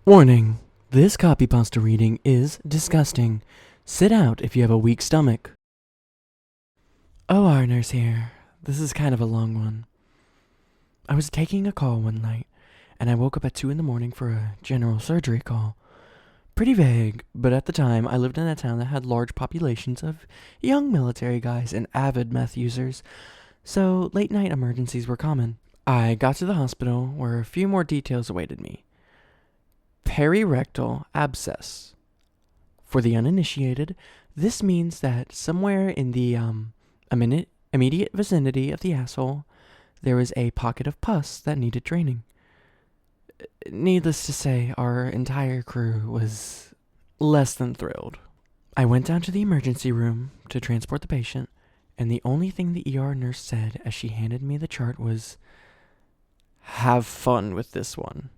Warning, this copypasta reading is disgusting. Sit out if you have a weak stomach. Oh, our nurse here. This is kind of a long one. I was taking a call one night, and I woke up at 2 in the morning for a general surgery call. Pretty vague, but at the time I lived in a town that had large populations of young military guys and avid meth users, so late night emergencies were common. I got to the hospital where a few more details awaited me. Perirectal abscess. For the uninitiated, this means that somewhere in the immediate vicinity of the asshole, there was a pocket of pus that needed draining. Needless to say, our entire crew was less than thrilled. I went down to the emergency room to transport the patient, and the only thing the ER nurse said as she handed me the chart was, "Have fun with this one."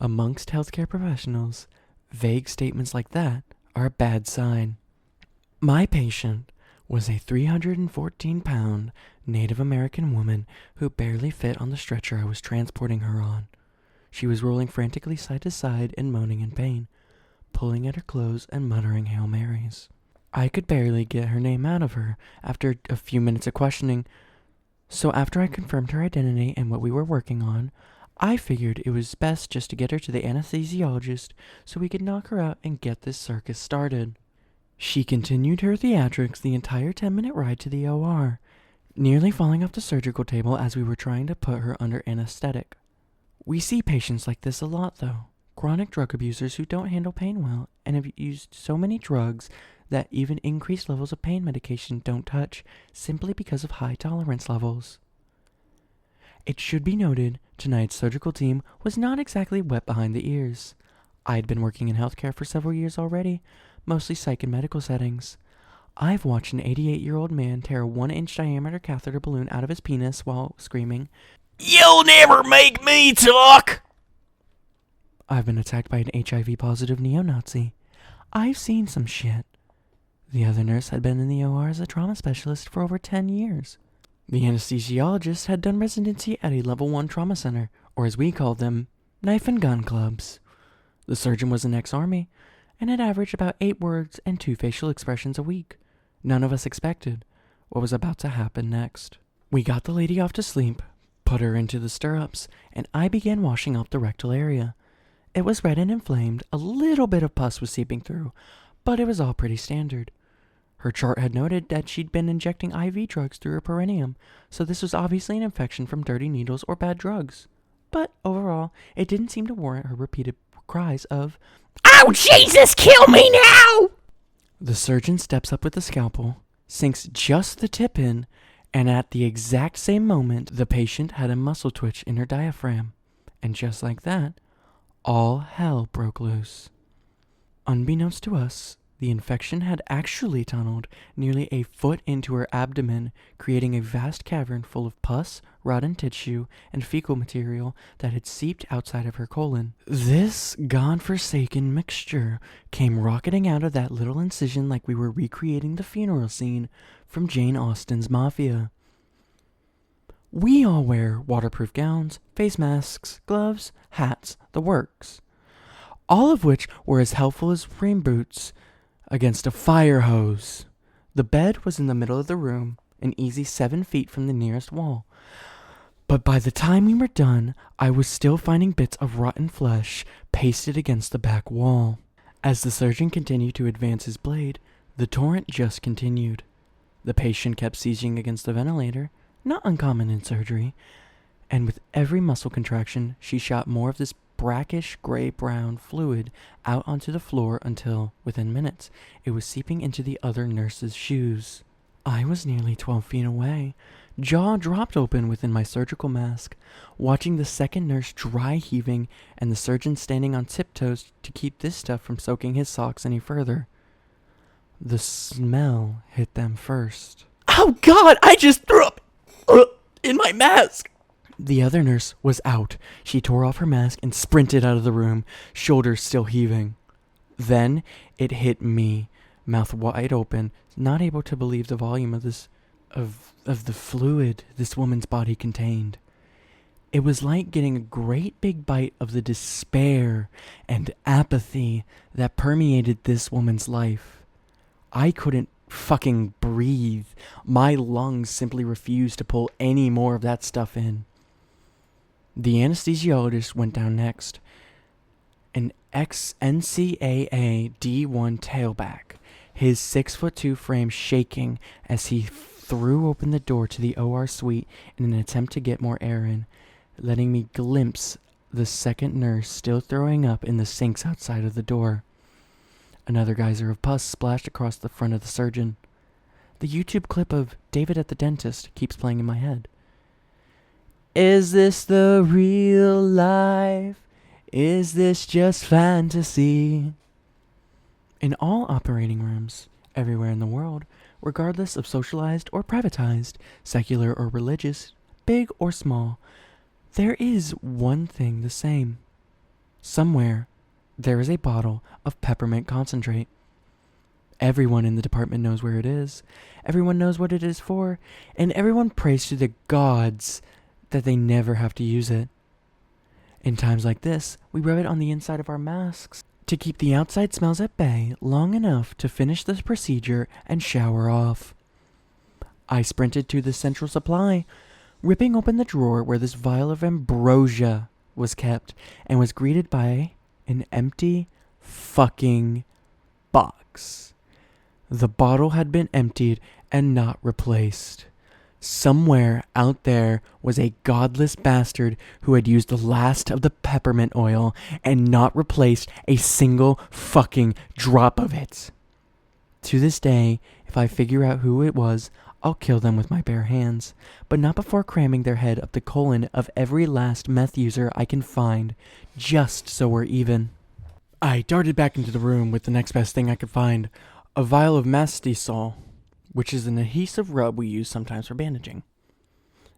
Amongst healthcare professionals, vague statements like that are a bad sign. My patient was a 314-pound Native American woman who barely fit on the stretcher I was transporting her on. She was rolling frantically side to side and moaning in pain, pulling at her clothes and muttering Hail Marys. I could barely get her name out of her after a few minutes of questioning, so after I confirmed her identity and what we were working on, I figured it was best just to get her to the anesthesiologist so we could knock her out and get this circus started. She continued her theatrics the entire 10-minute ride to the OR, nearly falling off the surgical table as we were trying to put her under anesthetic. We see patients like this a lot, though. Chronic drug abusers who don't handle pain well and have used so many drugs that even increased levels of pain medication don't touch simply because of high tolerance levels. It should be noted, tonight's surgical team was not exactly wet behind the ears. I'd been working in healthcare for several years already, mostly psych and medical settings. I've watched an 88-year-old man tear a 1-inch diameter catheter balloon out of his penis while screaming, "You'll never make me talk!" I've been attacked by an HIV-positive neo-Nazi. I've seen some shit. The other nurse had been in the OR as a trauma specialist for over 10 years. The anesthesiologist had done residency at a level 1 trauma center, or as we called them, knife and gun clubs. The surgeon was an ex-army, and had averaged about 8 words and 2 facial expressions a week. None of us expected what was about to happen next. We got the lady off to sleep, put her into the stirrups, and I began washing off the rectal area. It was red and inflamed, a little bit of pus was seeping through, but it was all pretty standard. Her chart had noted that she'd been injecting IV drugs through her perineum, so this was obviously an infection from dirty needles or bad drugs. But overall, it didn't seem to warrant her repeated cries of, "Oh Jesus, kill me now!" The surgeon steps up with the scalpel, sinks just the tip in, and at the exact same moment, the patient had a muscle twitch in her diaphragm. And just like that, all hell broke loose. Unbeknownst to us, the infection had actually tunneled nearly a foot into her abdomen, creating a vast cavern full of pus, rotten tissue, and fecal material that had seeped outside of her colon. This godforsaken mixture came rocketing out of that little incision like we were recreating the funeral scene from Jane Austen's Mafia. We all wear waterproof gowns, face masks, gloves, hats, the works. All of which were as helpful as rain boots against a fire hose. The bed was in the middle of the room, an easy 7 feet from the nearest wall. But by the time we were done, I was still finding bits of rotten flesh pasted against the back wall. As the surgeon continued to advance his blade, the torrent just continued. The patient kept seizing against the ventilator, not uncommon in surgery, and with every muscle contraction, she shot more of this brackish gray-brown fluid out onto the floor until, within minutes, it was seeping into the other nurse's shoes. I was nearly 12 feet away, jaw dropped open within my surgical mask, watching the second nurse dry heaving and the surgeon standing on tiptoes to keep this stuff from soaking his socks any further. The smell hit them first. "Oh God, I just threw up in my mask!" The other nurse was out. She tore off her mask and sprinted out of the room, shoulders still heaving. Then it hit me, mouth wide open, not able to believe the volume of the fluid this woman's body contained. It was like getting a great big bite of the despair and apathy that permeated this woman's life. I couldn't fucking breathe. My lungs simply refused to pull any more of that stuff in. The anesthesiologist went down next. An ex-NCAA D1 tailback, his 6'2" frame shaking as he threw open the door to the OR suite in an attempt to get more air in, letting me glimpse the second nurse still throwing up in the sinks outside of the door. Another geyser of pus splashed across the front of the surgeon. The YouTube clip of David at the dentist keeps playing in my head. Is this the real life? Is this just fantasy? In all operating rooms, everywhere in the world, regardless of socialized or privatized, secular or religious, big or small, there is one thing the same. Somewhere, there is a bottle of peppermint concentrate. Everyone in the department knows where it is, everyone knows what it is for, and everyone prays to the gods that they never have to use it. In times like this, we rub it on the inside of our masks to keep the outside smells at bay long enough to finish the procedure and shower off. I sprinted to the central supply, ripping open the drawer where this vial of ambrosia was kept, and was greeted by an empty fucking box. The bottle had been emptied and not replaced. Somewhere out there was a godless bastard who had used the last of the peppermint oil and not replaced a single fucking drop of it. To this day, if I figure out who it was, I'll kill them with my bare hands, but not before cramming their head up the colon of every last meth user I can find, just so we're even. I darted back into the room with the next best thing I could find, a vial of mastisol, which is an adhesive rub we use sometimes for bandaging.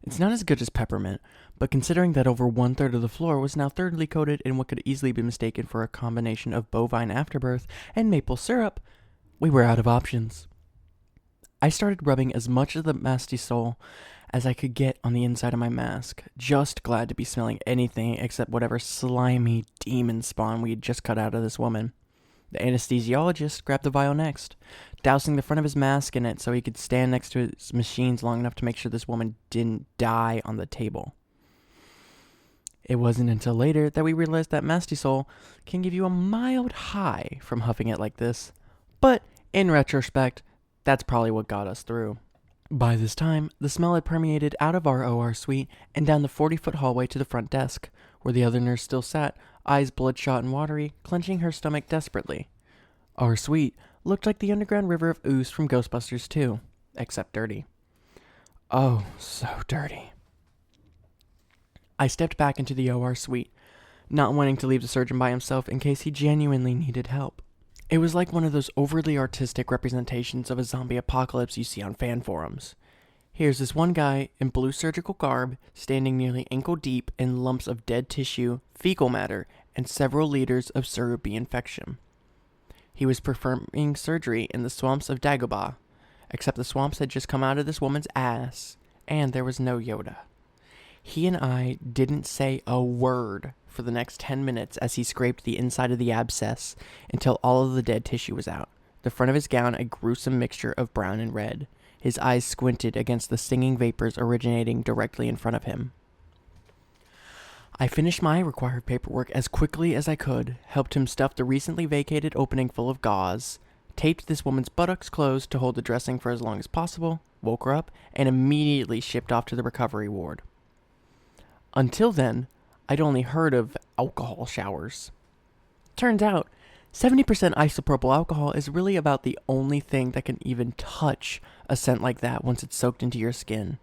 It's not as good as peppermint, but considering that over 1/3 of the floor was now thoroughly coated in what could easily be mistaken for a combination of bovine afterbirth and maple syrup, we were out of options. I started rubbing as much of the mastisol as I could get on the inside of my mask, just glad to be smelling anything except whatever slimy demon spawn we had just cut out of this woman. The anesthesiologist grabbed the vial next, dousing the front of his mask in it so he could stand next to his machines long enough to make sure this woman didn't die on the table. It wasn't until later that we realized that mastisol can give you a mild high from huffing it like this, but in retrospect, that's probably what got us through. By this time, the smell had permeated out of our OR suite and down the 40-foot hallway to the front desk, where the other nurse still sat, eyes bloodshot and watery, clenching her stomach desperately. Our suite looked like the underground river of ooze from Ghostbusters 2, except dirty. Oh, so dirty. I stepped back into the OR suite, not wanting to leave the surgeon by himself in case he genuinely needed help. It was like one of those overly artistic representations of a zombie apocalypse you see on fan forums. Here's this one guy in blue surgical garb, standing nearly ankle deep in lumps of dead tissue, fecal matter, and several liters of syrupy infection. He was performing surgery in the swamps of Dagobah, except the swamps had just come out of this woman's ass, and there was no Yoda. He and I didn't say a word for the next 10 minutes as he scraped the inside of the abscess until all of the dead tissue was out, the front of his gown a gruesome mixture of brown and red. His eyes squinted against the stinging vapors originating directly in front of him. I finished my required paperwork as quickly as I could, helped him stuff the recently vacated opening full of gauze, taped this woman's buttocks closed to hold the dressing for as long as possible, woke her up, and immediately shipped off to the recovery ward. Until then, I'd only heard of alcohol showers. Turns out, 70% isopropyl alcohol is really about the only thing that can even touch a scent like that once it's soaked into your skin.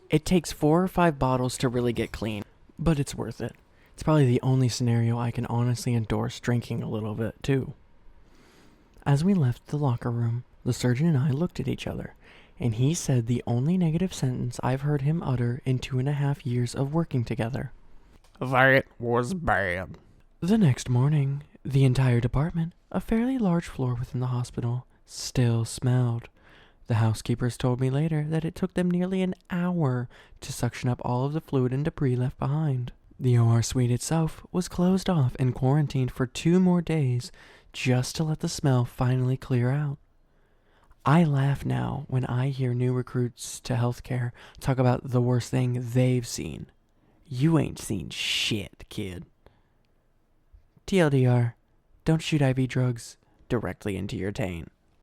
It takes 4 or 5 bottles to really get clean, but it's worth it. It's probably the only scenario I can honestly endorse drinking a little bit, too. As we left the locker room, the surgeon and I looked at each other, and he said the only negative sentence I've heard him utter in 2.5 years of working together. That was bad. The next morning, the entire department, a fairly large floor within the hospital, still smelled. The housekeepers told me later that it took them nearly an hour to suction up all of the fluid and debris left behind. The OR suite itself was closed off and quarantined for 2 more days just to let the smell finally clear out. I laugh now when I hear new recruits to healthcare talk about the worst thing they've seen. You ain't seen shit, kid. TLDR, don't shoot IV drugs directly into your taint.